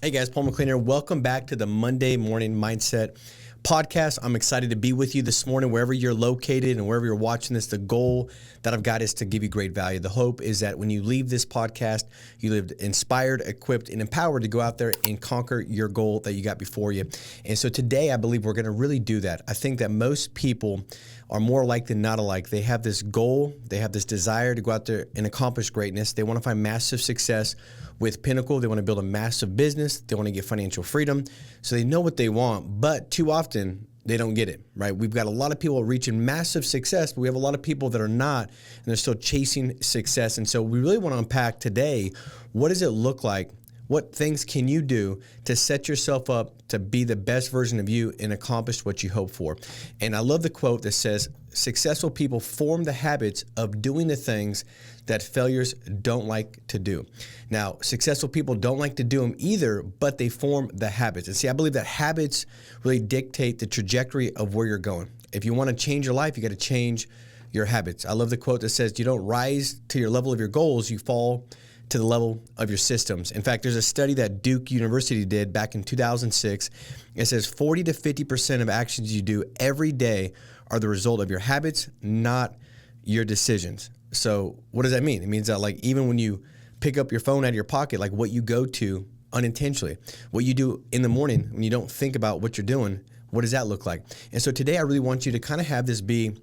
Hey guys, Paul McLain here. Welcome back to the Monday Morning Mindset Podcast. I'm excited to be with you this morning, wherever you're located and wherever you're watching this. The goal that I've got is to give you great value. The hope is that when you leave this podcast, you live inspired, equipped, and empowered to go out there and conquer your goal that you got before you. And so today, I believe we're going to really do that. I think that most people are more alike than not alike. They have this goal, they have this desire to go out there and accomplish greatness. They want to find massive success with Pinnacle. They want to build a massive business. They want to get financial freedom. So they know what they want, but too often they don't get it, right? We've got a lot of people reaching massive success, but we have a lot of people that are not, and they're still chasing success. And so we really want to unpack today, what does it look like? What things can you do to set yourself up to be the best version of you and accomplish what you hope for? And I love the quote that says, successful people form the habits of doing the things that failures don't like to do. Now, successful people don't like to do them either, but they form the habits. And see, I believe that habits really dictate the trajectory of where you're going. If you want to change your life, you got to change your habits. I love the quote that says, you don't rise to your level of your goals, you fall to the level of your systems. In fact, there's a study that Duke University did back in 2006. It says 40 to 50% of actions you do every day are the result of your habits, not your decisions. So what does that mean? It means that like even when you pick up your phone out of your pocket, like what you go to unintentionally, what you do in the morning when you don't think about what you're doing, what does that look like? And so today I really want you to kind of have this be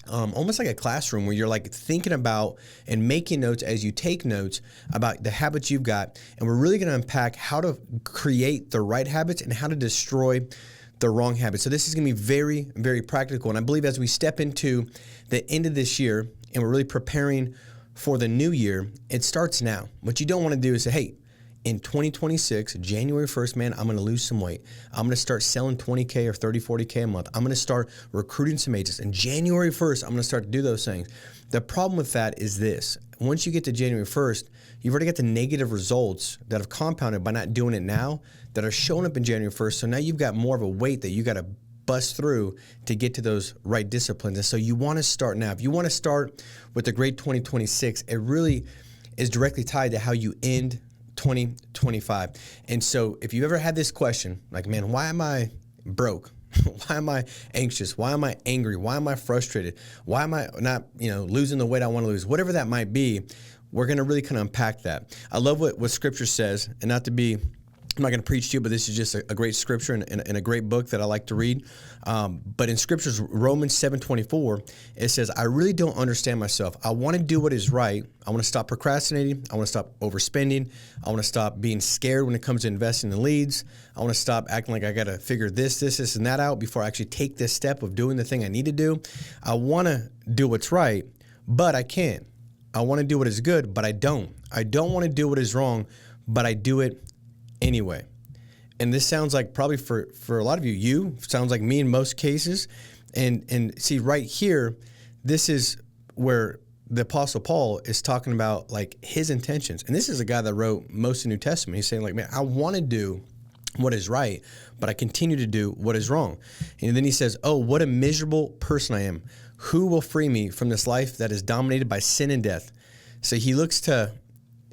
almost like a classroom where you're like thinking about and making notes as you take notes about the habits you've got. And we're really going to unpack how to create the right habits and how to destroy the wrong habits. So this is going to be very, very practical. And I believe as we step into the end of this year and we're really preparing for the new year, it starts now. What you don't want to do is say, hey, in 2026, January 1st, man, I'm going to lose some weight. I'm going to start selling 20K or 30, 40K a month. I'm going to start recruiting some agents. And January 1st, I'm going to start to do those things. The problem with that is this. Once you get to January 1st, you've already got the negative results that have compounded by not doing it now that are showing up in January 1st. So now you've got more of a weight that you got to bust through to get to those right disciplines. And so you want to start now. If you want to start with a great 2026, it really is directly tied to how you end 2025. And so if you've ever had this question, like, man, why am I broke? Why am I anxious? Why am I angry? Why am I frustrated? Why am I not, losing the weight I want to lose? Whatever that might be, we're going to really kind of unpack that. I love what scripture says, and I'm not going to preach to you, but this is just a great scripture and a great book that I like to read. But in scriptures, Romans 7:24, it says, I really don't understand myself. I want to do what is right. I want to stop procrastinating. I want to stop overspending. I want to stop being scared when it comes to investing in leads. I want to stop acting like I got to figure this, and that out before I actually take this step of doing the thing I need to do. I want to do what's right, but I can't. I want to do what is good, but I don't. I don't want to do what is wrong, but I do it anyway. And this sounds like probably for a lot of you sounds like me in most cases. And see right here, this is where the Apostle Paul is talking about like his intentions. And this is a guy that wrote most of the New Testament. He's saying like, man, I want to do what is right, but I continue to do what is wrong. And then he says, oh, what a miserable person I am. Who will free me from this life that is dominated by sin and death? So he looks to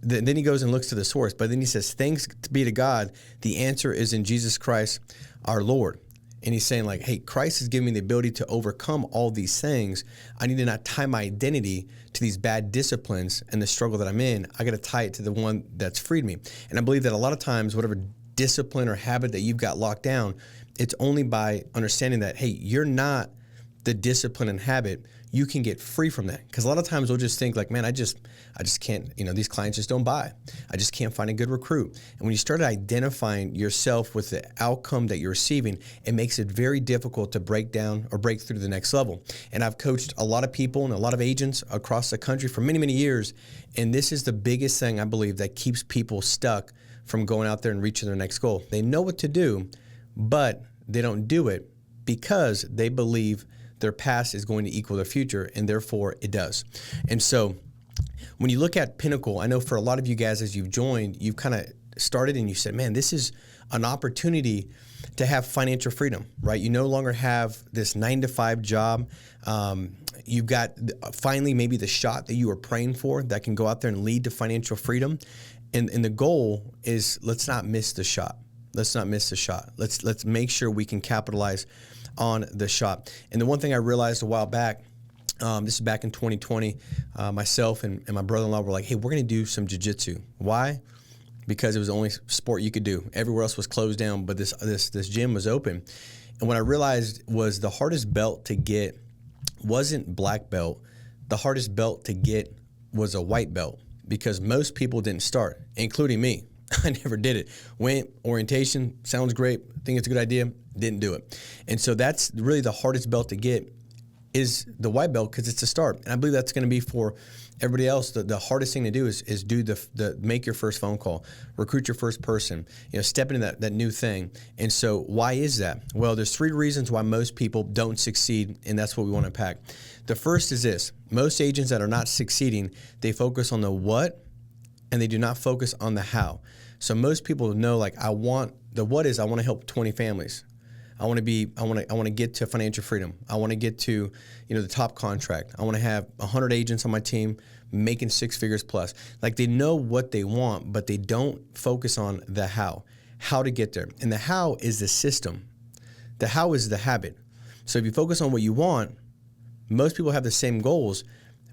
then he goes and looks to the source, but then he says, thanks be to God, the answer is in Jesus Christ, our Lord. And he's saying like, hey, Christ has given me the ability to overcome all these things. I need to not tie my identity to these bad disciplines and the struggle that I'm in. I got to tie it to the one that's freed me. And I believe that a lot of times, whatever discipline or habit that you've got locked down, it's only by understanding that, hey, you're not the discipline and habit. You can get free from that. Because a lot of times we'll just think like, man, I just can't, these clients just don't buy. I just can't find a good recruit. And when you start identifying yourself with the outcome that you're receiving, it makes it very difficult to break down or break through to the next level. And I've coached a lot of people and a lot of agents across the country for many, many years. And this is the biggest thing I believe that keeps people stuck from going out there and reaching their next goal. They know what to do, but they don't do it because they believe their past is going to equal their future, and therefore it does. And so when you look at Pinnacle, I know for a lot of you guys as you've joined, you've kind of started and you said, man, this is an opportunity to have financial freedom, right? You no longer have this 9-to-5 job. You've got finally maybe the shot that you were praying for that can go out there and lead to financial freedom. And the goal is, let's not miss the shot. Let's not miss the shot. Let's make sure we can capitalize on the shot. And the one thing I realized a while back, this is back in 2020, myself and my brother-in-law were like, hey, we're going to do some jiu-jitsu. Why? Because it was the only sport you could do. Everywhere else was closed down, but this gym was open. And what I realized was the hardest belt to get wasn't black belt. The hardest belt to get was a white belt, because most people didn't start, including me. I never did it. Went, orientation, sounds great, think it's a good idea, didn't do it. And so that's really the hardest belt to get, is the white belt, because it's a start. And I believe that's going to be for everybody else. The hardest thing to do is do the make your first phone call, recruit your first person, step into that new thing. And so why is that? Well, there's 3 reasons why most people don't succeed, and that's what we want to unpack. The first is this: most agents that are not succeeding, they focus on the what, and they do not focus on the how. So most people know, like, I want to help 20 families. I want to get to financial freedom. I want to get to, the top contract. I want to have 100 agents on my team making 6 figures plus. Like, they know what they want, but they don't focus on the how to get there. And the how is the system. The how is the habit. So if you focus on what you want, most people have the same goals,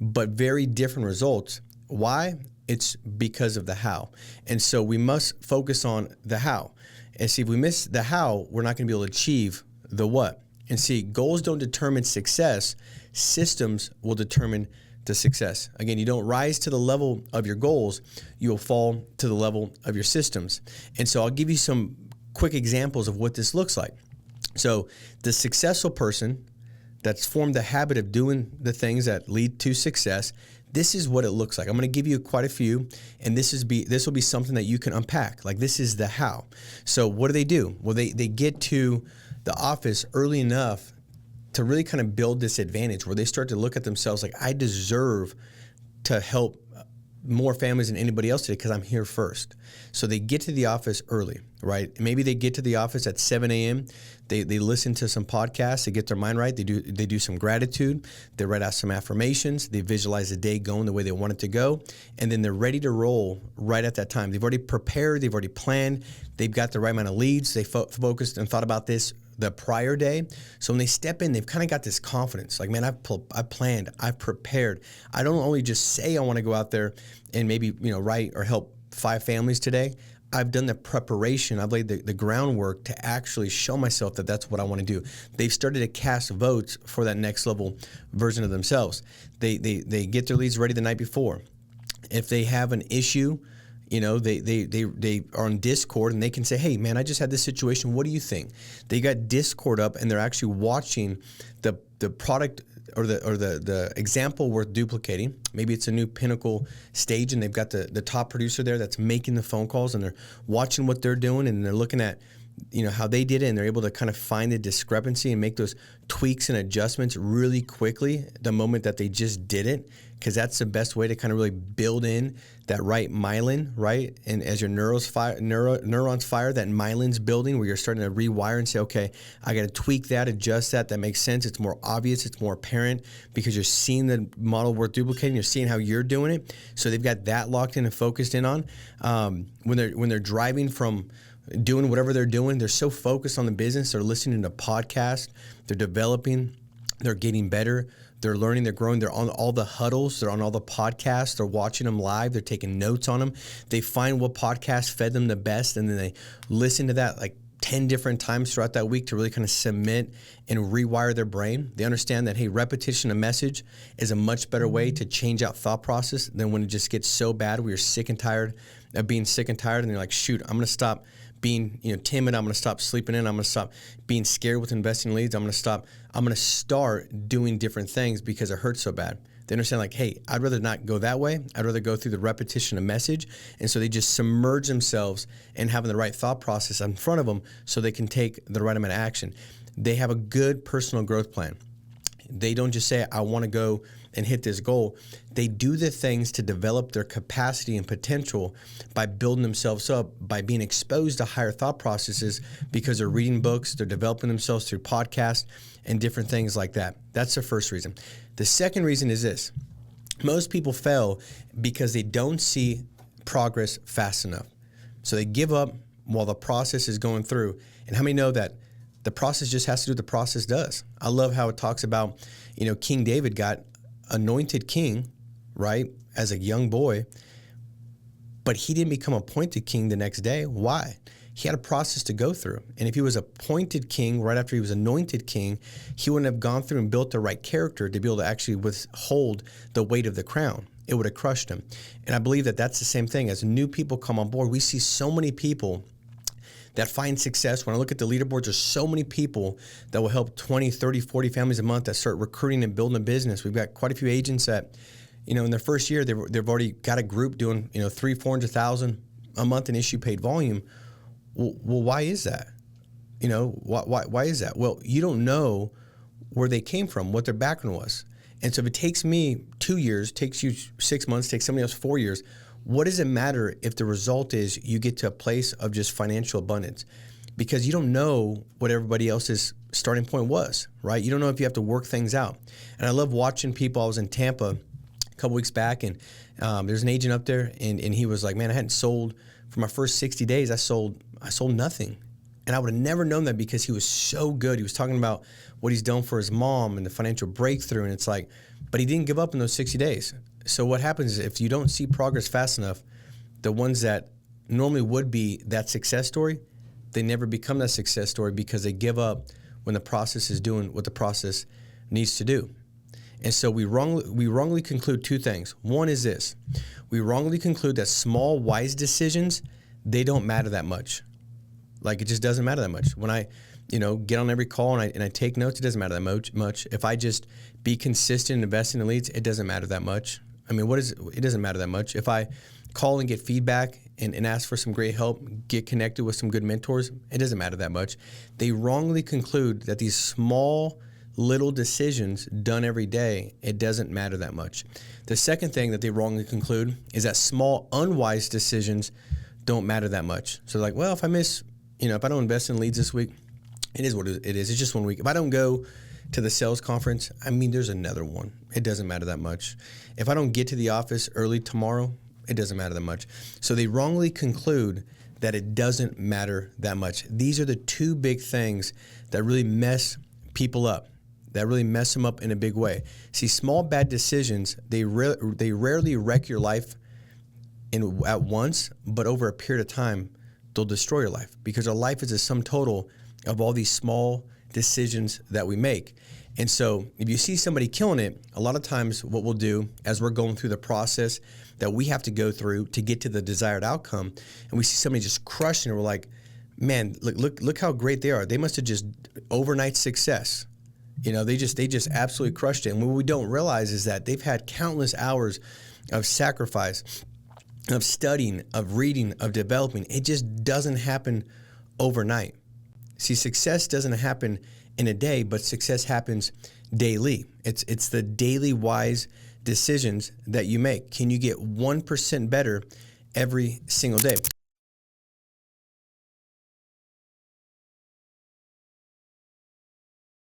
but very different results. Why? It's because of the how. And so we must focus on the how. And see, if we miss the how, we're not going to be able to achieve the what. And see, goals don't determine success. Systems will determine the success. Again, you don't rise to the level of your goals, you will fall to the level of your systems. And so I'll give you some quick examples of what this looks like. So the successful person that's formed the habit of doing the things that lead to success, this is what it looks like. I'm going to give you quite a few, and this will be something that you can unpack. Like, this is the how. So what do? Well, they get to the office early enough to really kind of build this advantage where they start to look at themselves like, I deserve to help more families than anybody else today because I'm here first. So they get to the office early, right? Maybe they get to the office at 7 a.m. They listen to some podcasts. They get their mind right. They do some gratitude. They write out some affirmations. They visualize the day going the way they want it to go. And then they're ready to roll right at that time. They've already prepared. They've already planned. They've got the right amount of leads. They focused and thought about this the prior day. So when they step in, they've kind of got this confidence. Like, man, I've planned. I've prepared. I don't only just say I want to go out there and maybe, write or help 5 families today. I've done the preparation. I've laid the groundwork to actually show myself that that's what I want to do. They've started to cast votes for that next level version of themselves. They get their leads ready the night before. If they have an issue, they are on Discord and they can say, hey, man, I just had this situation. What do you think? They got Discord up and they're actually watching the product or the example worth duplicating. Maybe it's a new Pinnacle stage and they've got the top producer there that's making the phone calls, and they're watching what they're doing and they're looking at how they did it, and they're able to kind of find the discrepancy and make those tweaks and adjustments really quickly the moment that they just did it, because that's the best way to kind of really build in that right myelin, right? And as your neurons fire, that myelin's building where you're starting to rewire and say, okay, I got to tweak that, adjust that. That makes sense. It's more obvious. It's more apparent because you're seeing the model worth duplicating. You're seeing how you're doing it. So they've got that locked in and focused in on. When they're driving from doing whatever they're doing, they're so focused on the business. They're listening to podcasts. They're developing. They're getting better. They're learning. They're growing. They're on all the huddles. They're on all the podcasts. They're watching them live. They're taking notes on them. They find what podcast fed them the best, and then they listen to that like 10 different times throughout that week to really kind of cement and rewire their brain. They understand that, hey, repetition of message is a much better way to change out thought process than when it just gets so bad where you're sick and tired of being sick and tired, and you're like, shoot, I'm going to stop being timid. I'm going to stop sleeping in. I'm going to stop being scared with investing leads. I'm going to start doing different things because it hurts so bad. They understand, like, hey, I'd rather not go that way. I'd rather go through the repetition of message. And so they just submerge themselves in having the right thought process in front of them so they can take the right amount of action. They have a good personal growth plan. They don't just say, I want to go and hit this goal. They do the things to develop their capacity and potential by building themselves up, by being exposed to higher thought processes because they're reading books, they're developing themselves through podcasts and different things like that. That's the first reason. The second reason is this. Most people fail because they don't see progress fast enough. So they give up while the process is going through. And how many know that the process just has to do what the process does? I love how it talks about, King David got anointed king, right, as a young boy, but he didn't become appointed king the next day. Why? He had a process to go through. And if he was appointed king right after he was anointed king, he wouldn't have gone through and built the right character to be able to actually withhold the weight of the crown. It would have crushed him. And I believe that that's the same thing. As new people come on board, we see so many people that find success. When I look at the leaderboards, there's so many people that will help 20, 30, 40 families a month that start recruiting and building a business. We've got quite a few agents that, in their first year, they've already got a group doing, 300,000, 400,000 a month in issue paid volume. Well, why is that? Why is that? Well, you don't know where they came from, what their background was. And so if it takes me 2 years, takes you 6 months, takes somebody else 4 years, what does it matter if the result is you get to a place of just financial abundance? Because you don't know what everybody else's starting point was, right? You don't know if you have to work things out. And I love watching people. I was in Tampa a couple weeks back, and there's an agent up there, and he was like, man, I hadn't sold for my first 60 days. I sold nothing. And I would have never known that because he was so good. He was talking about what he's done for his mom and the financial breakthrough. And it's like, but he didn't give up in those 60 days. So what happens is if you don't see progress fast enough, the ones that normally would be that success story, they never become that success story because they give up when the process is doing what the process needs to do. And so we wrongly conclude two things. One is this. We wrongly conclude that small, wise decisions, they don't matter that much. Like, it just doesn't matter that much. When I, get on every call and I take notes, it doesn't matter that much. If I just be consistent in investing in leads, it doesn't matter that much. I mean, it doesn't matter that much. If I call and get feedback and ask for some great help, get connected with some good mentors, it doesn't matter that much. They wrongly conclude that these small, little decisions done every day, it doesn't matter that much. The second thing that they wrongly conclude is that small, unwise decisions don't matter that much. So like, well, if I miss, if I don't invest in leads this week, it is what it is. It's just 1 week. If I don't go to the sales conference, there's another one. It doesn't matter that much. If I don't get to the office early tomorrow, it doesn't matter that much. So they wrongly conclude that it doesn't matter that much. These are the two big things that really mess people up, that really mess them up in a big way. See, small bad decisions, they rarely wreck your life at once, but over a period of time, they'll destroy your life because our life is a sum total of all these small decisions that we make. And so if you see somebody killing it, a lot of times what we'll do as we're going through the process that we have to go through to get to the desired outcome, and we see somebody just crushing it, we're like, man, look how great they are. They must have just overnight success. They just absolutely crushed it. And what we don't realize is that they've had countless hours of sacrifice, of studying, of reading, of developing. It just doesn't happen overnight. See, success doesn't happen in a day, but success happens daily. It's the daily wise decisions that you make. Can you get 1% better every single day?